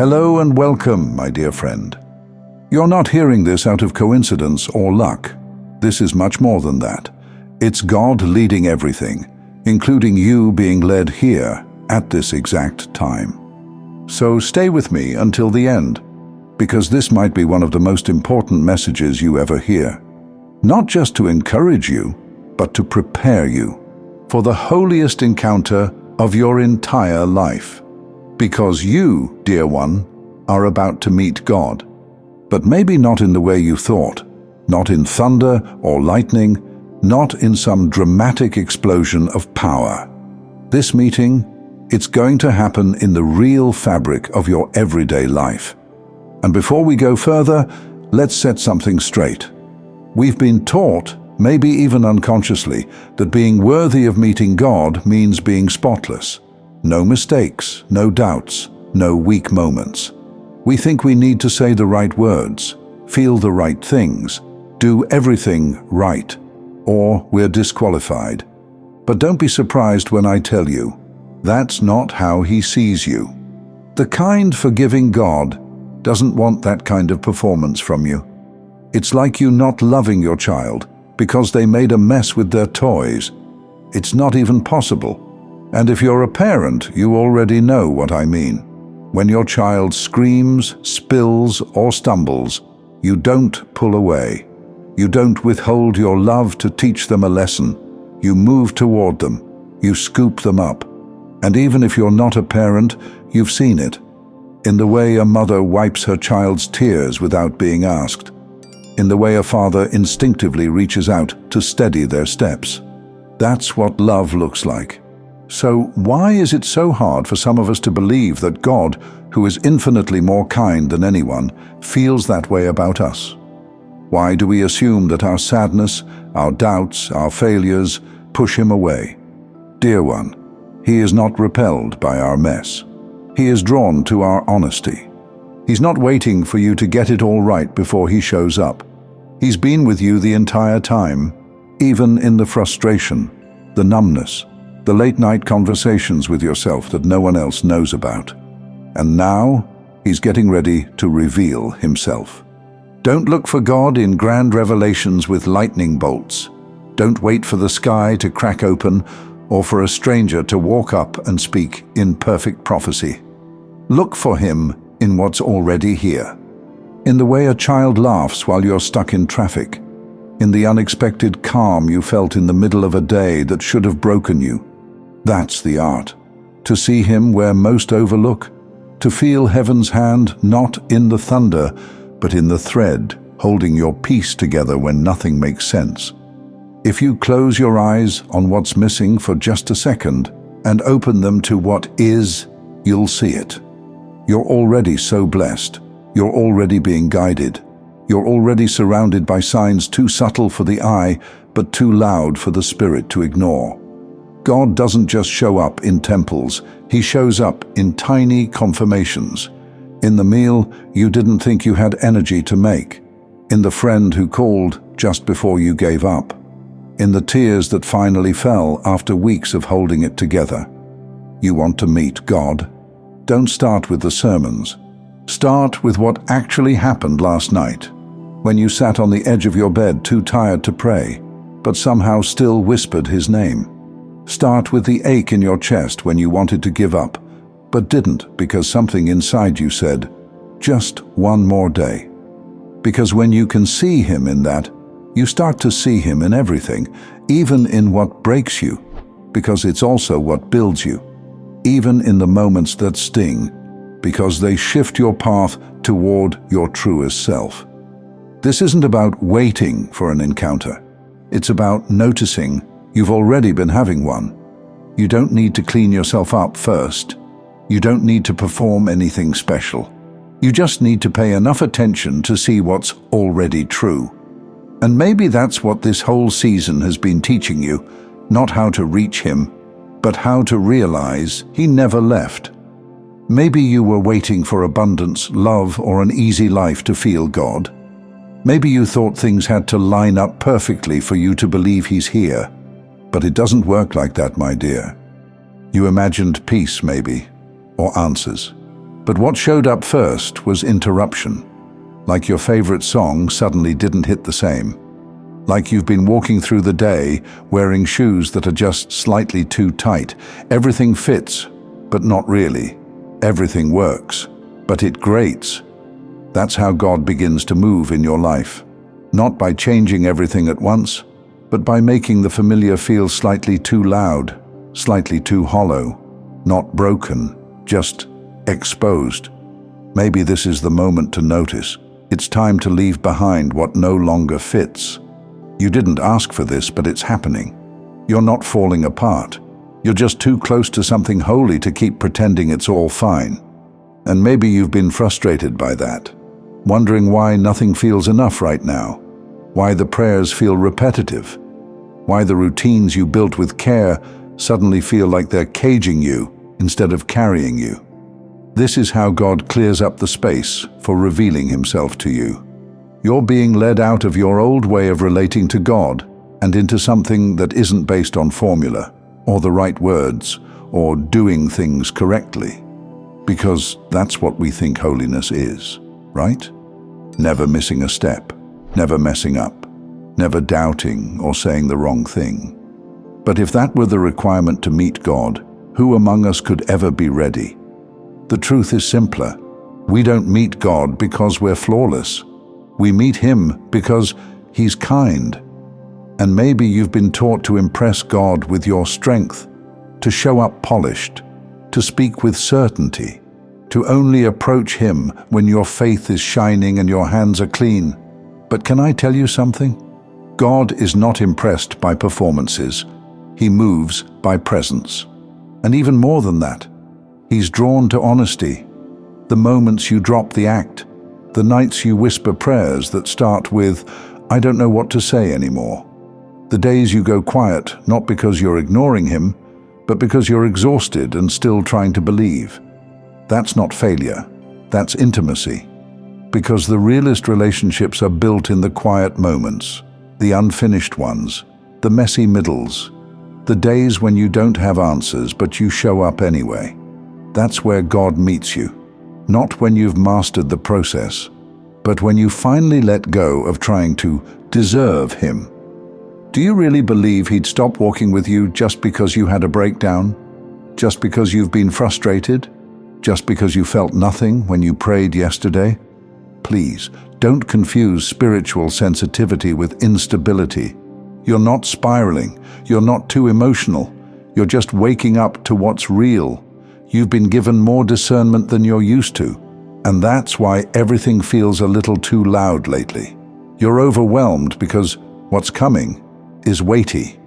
Hello and welcome, my dear friend. You're not hearing this out of coincidence or luck. This is much more than that. It's God leading everything, including you being led here at this exact time. So stay with me until the end, because this might be one of the most important messages you ever hear. Not just to encourage you, but to prepare you for the holiest encounter of your entire life. Because you, dear one, are about to meet God. But maybe not in the way you thought, not in thunder or lightning, not in some dramatic explosion of power. This meeting, it's going to happen in the real fabric of your everyday life. And before we go further, let's set something straight. We've been taught, maybe even unconsciously, that being worthy of meeting God means being spotless. No mistakes, no doubts, no weak moments. We think we need to say the right words, feel the right things, do everything right, or we're disqualified. But don't be surprised when I tell you, that's not how He sees you. The kind, forgiving God doesn't want that kind of performance from you. It's like you not loving your child because they made a mess with their toys. It's not even possible. And if you're a parent, you already know what I mean. When your child screams, spills, or stumbles, you don't pull away. You don't withhold your love to teach them a lesson. You move toward them. You scoop them up. And even if you're not a parent, you've seen it. In the way a mother wipes her child's tears without being asked. In the way a father instinctively reaches out to steady their steps. That's what love looks like. So why is it so hard for some of us to believe that God, who is infinitely more kind than anyone, feels that way about us? Why do we assume that our sadness, our doubts, our failures push Him away? Dear one, He is not repelled by our mess. He is drawn to our honesty. He's not waiting for you to get it all right before He shows up. He's been with you the entire time, even in the frustration, the numbness, the late-night conversations with yourself that no one else knows about. And now, He's getting ready to reveal Himself. Don't look for God in grand revelations with lightning bolts. Don't wait for the sky to crack open or for a stranger to walk up and speak in perfect prophecy. Look for Him in what's already here. In the way a child laughs while you're stuck in traffic. In the unexpected calm you felt in the middle of a day that should have broken you. That's the art. To see Him where most overlook. To feel heaven's hand not in the thunder, but in the thread, holding your peace together when nothing makes sense. If you close your eyes on what's missing for just a second and open them to what is, you'll see it. You're already so blessed. You're already being guided. You're already surrounded by signs too subtle for the eye, but too loud for the spirit to ignore. God doesn't just show up in temples, He shows up in tiny confirmations. In the meal you didn't think you had energy to make. In the friend who called just before you gave up. In the tears that finally fell after weeks of holding it together. You want to meet God? Don't start with the sermons. Start with what actually happened last night, when you sat on the edge of your bed too tired to pray, but somehow still whispered His name. Start with the ache in your chest when you wanted to give up, but didn't because something inside you said, just one more day. Because when you can see Him in that, you start to see Him in everything, even in what breaks you, because it's also what builds you, even in the moments that sting, because they shift your path toward your truest self. This isn't about waiting for an encounter. It's about noticing you've already been having one. You don't need to clean yourself up first. You don't need to perform anything special. You just need to pay enough attention to see what's already true. And maybe that's what this whole season has been teaching you, not how to reach Him, but how to realize He never left. Maybe you were waiting for abundance, love, or an easy life to feel God. Maybe you thought things had to line up perfectly for you to believe He's here. But it doesn't work like that, my dear. You imagined peace, maybe, or answers. But what showed up first was interruption. Like your favorite song suddenly didn't hit the same. Like you've been walking through the day wearing shoes that are just slightly too tight. Everything fits, but not really. Everything works, but it grates. That's how God begins to move in your life. Not by changing everything at once, but by making the familiar feel slightly too loud, slightly too hollow, not broken, just exposed. Maybe this is the moment to notice. It's time to leave behind what no longer fits. You didn't ask for this, but it's happening. You're not falling apart. You're just too close to something holy to keep pretending it's all fine. And maybe you've been frustrated by that, wondering why nothing feels enough right now, why the prayers feel repetitive, why the routines you built with care suddenly feel like they're caging you instead of carrying you. This is how God clears up the space for revealing himself to you. You're being led out of your old way of relating to God and into something that isn't based on formula, or the right words, or doing things correctly. Because that's what we think holiness is, right? Never missing a step, never messing up, never doubting or saying the wrong thing. But if that were the requirement to meet God, who among us could ever be ready? The truth is simpler. We don't meet God because we're flawless. We meet him because he's kind. And maybe you've been taught to impress God with your strength, to show up polished, to speak with certainty, to only approach him when your faith is shining and your hands are clean. But can I tell you something? God is not impressed by performances. He moves by presence. And even more than that, he's drawn to honesty. The moments you drop the act, the nights you whisper prayers that start with, "I don't know what to say anymore." The days you go quiet, not because you're ignoring him, but because you're exhausted and still trying to believe. That's not failure, that's intimacy. Because the realest relationships are built in the quiet moments, the unfinished ones, the messy middles, the days when you don't have answers but you show up anyway. That's where God meets you. Not when you've mastered the process, but when you finally let go of trying to deserve him. Do you really believe he'd stop walking with you just because you had a breakdown? Just because you've been frustrated? Just because you felt nothing when you prayed yesterday? Please, don't confuse spiritual sensitivity with instability. You're not spiraling. You're not too emotional. You're just waking up to what's real. You've been given more discernment than you're used to, and that's why everything feels a little too loud lately. You're overwhelmed because what's coming is weighty,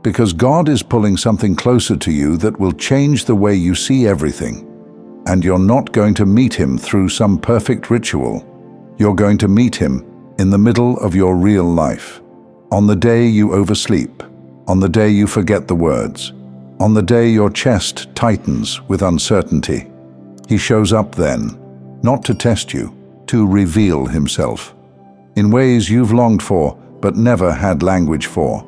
because God is pulling something closer to you that will change the way you see everything. And you're not going to meet him through some perfect ritual. You're going to meet him in the middle of your real life, on the day you oversleep, on the day you forget the words, on the day your chest tightens with uncertainty. He shows up then, not to test you, to reveal himself, in ways you've longed for but never had language for.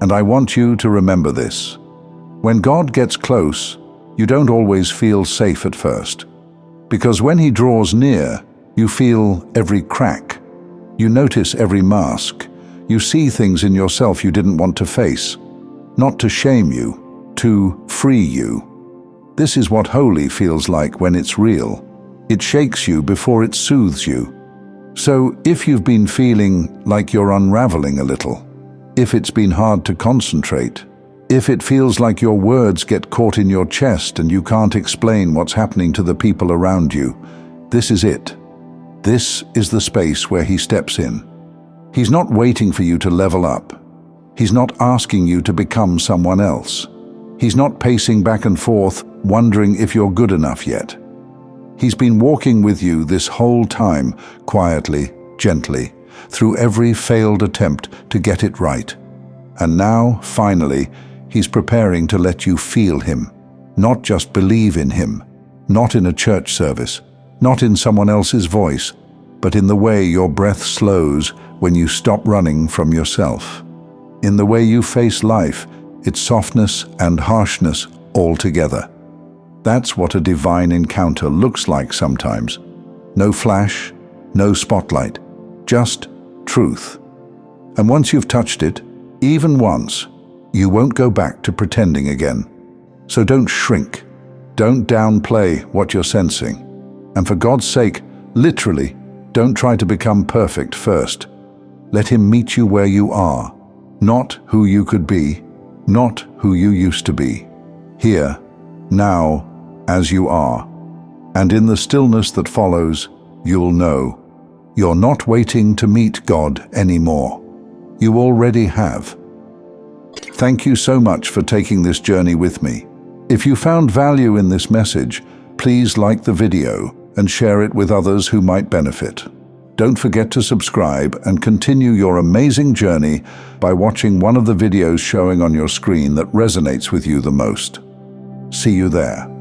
And I want you to remember this. When God gets close, you don't always feel safe at first. Because when he draws near, you feel every crack. You notice every mask. You see things in yourself you didn't want to face. Not to shame you, to free you. This is what holy feels like when it's real. It shakes you before it soothes you. So if you've been feeling like you're unraveling a little, if it's been hard to concentrate, if it feels like your words get caught in your chest and you can't explain what's happening to the people around you, this is it. This is the space where he steps in. He's not waiting for you to level up. He's not asking you to become someone else. He's not pacing back and forth, wondering if you're good enough yet. He's been walking with you this whole time, quietly, gently, through every failed attempt to get it right. And now, finally, he's preparing to let you feel him, not just believe in him, not in a church service, not in someone else's voice, but in the way your breath slows when you stop running from yourself. In the way you face life, its softness and harshness all together. That's what a divine encounter looks like sometimes. No flash, no spotlight, just truth. And once you've touched it, even once, you won't go back to pretending again. So don't shrink. Don't downplay what you're sensing. And for God's sake, literally, don't try to become perfect first. Let Him meet you where you are, not who you could be, not who you used to be. Here, now, as you are. And in the stillness that follows, you'll know you're not waiting to meet God anymore. You already have. Thank you so much for taking this journey with me. If you found value in this message, please like the video and share it with others who might benefit. Don't forget to subscribe and continue your amazing journey by watching one of the videos showing on your screen that resonates with you the most. See you there.